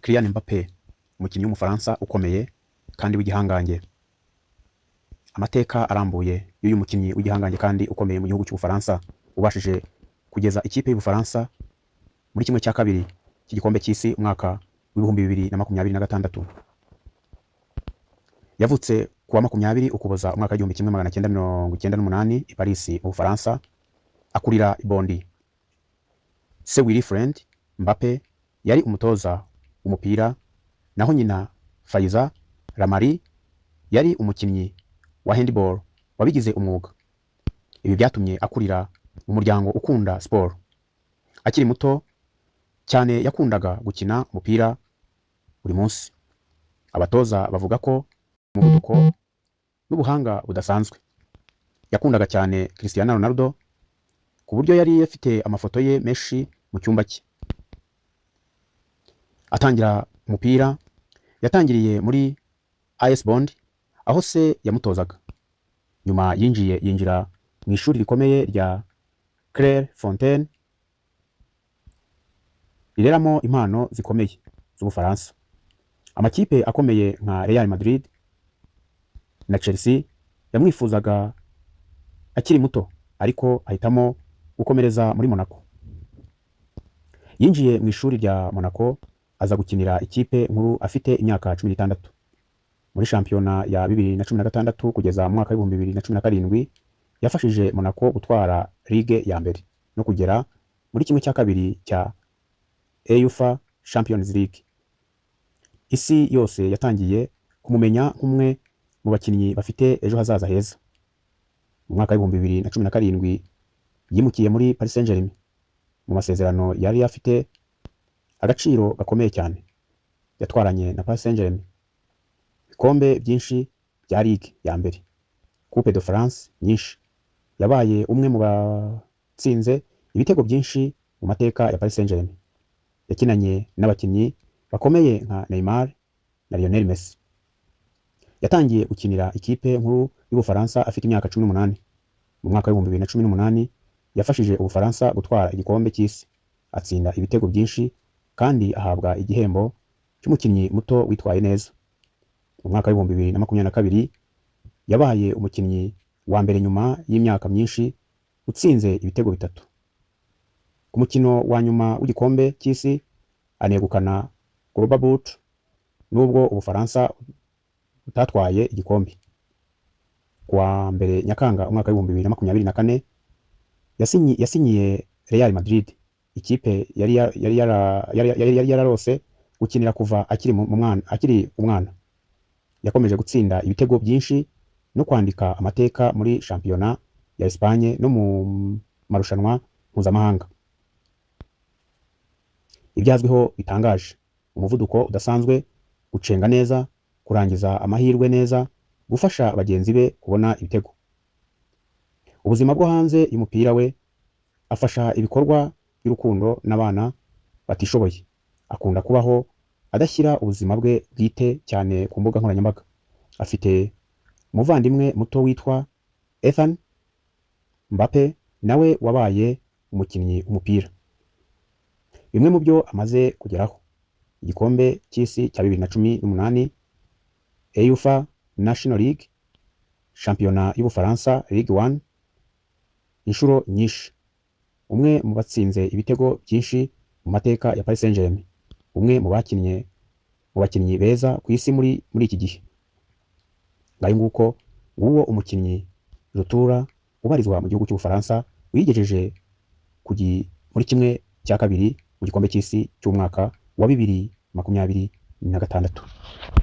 Kylian Mbappé, umukinnyi w'umufaransa ukomeye kandi w'igihangange. Amateka arambuye y'uyu mukinnyi w'igihangange kandi ukomeye mu gihugu cy'Ubufaransa, ubashije kugeza ikipe y'Ubufaransa muri kimwe cya kabiri cy'igikombe cy'isi umwaka w'ibihumbi 2026. Yavutse kuwa 20 Ukuboza umwaka w'igihumbi 1998 i Paris mu Bufaransa, akurira i Bondy. Se Wilfried Mbappé yari umutoza w'umupira, naho nyina Faiza Lamari yari umukinnyi wa handball wabigize umwuga. Ibi byatumye akurira mu muryango ukunda sport. Akiri muto cyane yakundaga gukina umupira buri munsi. Abatoza bavuga ko umuvuduko n'ubuhanga budasanzwe. Yakundaga cyane Cristiano Ronaldo ku buryo yari afite amafoto ye menshi mu cyumba cye. Atangira umupira yatangiriye muri AS Bondy aho se yamutozaga. Nyuma yinjira mu ishuri rikomeye rya Clairefontaine rireramo impano zikomeye z'Ubufaransa. Amakipe akomeye nka Real Madrid na Chelsea yamwifuzaga akiri muto, ariko ahitamo gukomereza muri Monaco. Yinjiye mu ishuri rya Monaco aza gukinira ikipe nkuru afite imyaka 16. Muri shampiyona ya 2016 kugeza mu mwaka w'ibihumbi 2017 yafashije Monaco gutwara ligue ya mbere no kugera muri kimwe cya kabiri cya UEFA Champions League. Isi yose yatangiye kumumenya nk'umwe mu bakinnyi bafite ejo hazaza heza. Mu mwaka w'ibihumbi 2017 yimukiye muri Paris Saint-Germain. Mu masezerano yari afite agaciro gakomeye cyane, yatwaranye na Paris Saint-Germain ibikombe byinshi bya ligue ya mbere, Coupe de France nyinshi. Yabaye umwe mu batsinze ibitego byinshi mu mateka ya Paris Saint-Germain. Yakinanye n'abakinnyi bakomeye nka Neymar na Lionel Messi. Yatangiye gukinira ikipe nkuru y'Ubufaransa afite imyaka 18. Mu mwaka w'ibihumbi 2018 yafashije Ubufaransa gutwara igikombe cy'isi, atsinda ibitego byinshi kandi ahabwa igihembo cy'umukinnyi muto witwaye neza. Mu mwaka w'ibihumbi 2022 yabaye umukinnyi wa mbere nyuma y'imyaka myinshi utsinze ibitego 3. Ku mukino wa nyuma w'igikombe cy'isi anegukana Global Boot nubwo Ubufaransa butatwaye igikombe. Kuwa mbere Nyakanga umwaka w'ibihumbi 2024 yasinyiye Real Madrid, ikipe yari yararose gukinira kuva akiri umwana. Yakomeje gutsinda ibitego byinshi no kwandika amateka muri shampiyona ya Espagne no mu marushanwa mpuzamahanga. Ibyazwiho bitangaje: umuvuduko udasanzwe, gucenga neza, kurangiza amahirwe neza, gufasha bagenzi be kubona ibitego. Ubuzima bwo hanze y'umupira we, afasha ibikorwa by'urukundo n'abana batishoboye. Akunda kubaho adashyira ubuzima bwe bwite cyane ku mbuga nkoranyambaga. Afite umuvandimwe muto witwa Ethan Mbappé, nawe wabaye umukinnyi w'umupira. Bimwe mu byo amaze kugeraho: igikombe cy'isi cya 2018, UEFA National League, shampiyona y'Ubufaransa Ligue 1 inshuro nyinshi, umwe mu batsinze ibitego byinshi mu mateka ya Paris Saint-Germain, umwe mu bakinnyi beza ku isi muri iki gihe. Ngayo nguko nguwo umukinnyi rutura ubarizwa mu gihugu cy'Ubufaransa wigejeje muri kimwe cya kabiri mu gikombe cy'isi cy'umwaka wa 2026.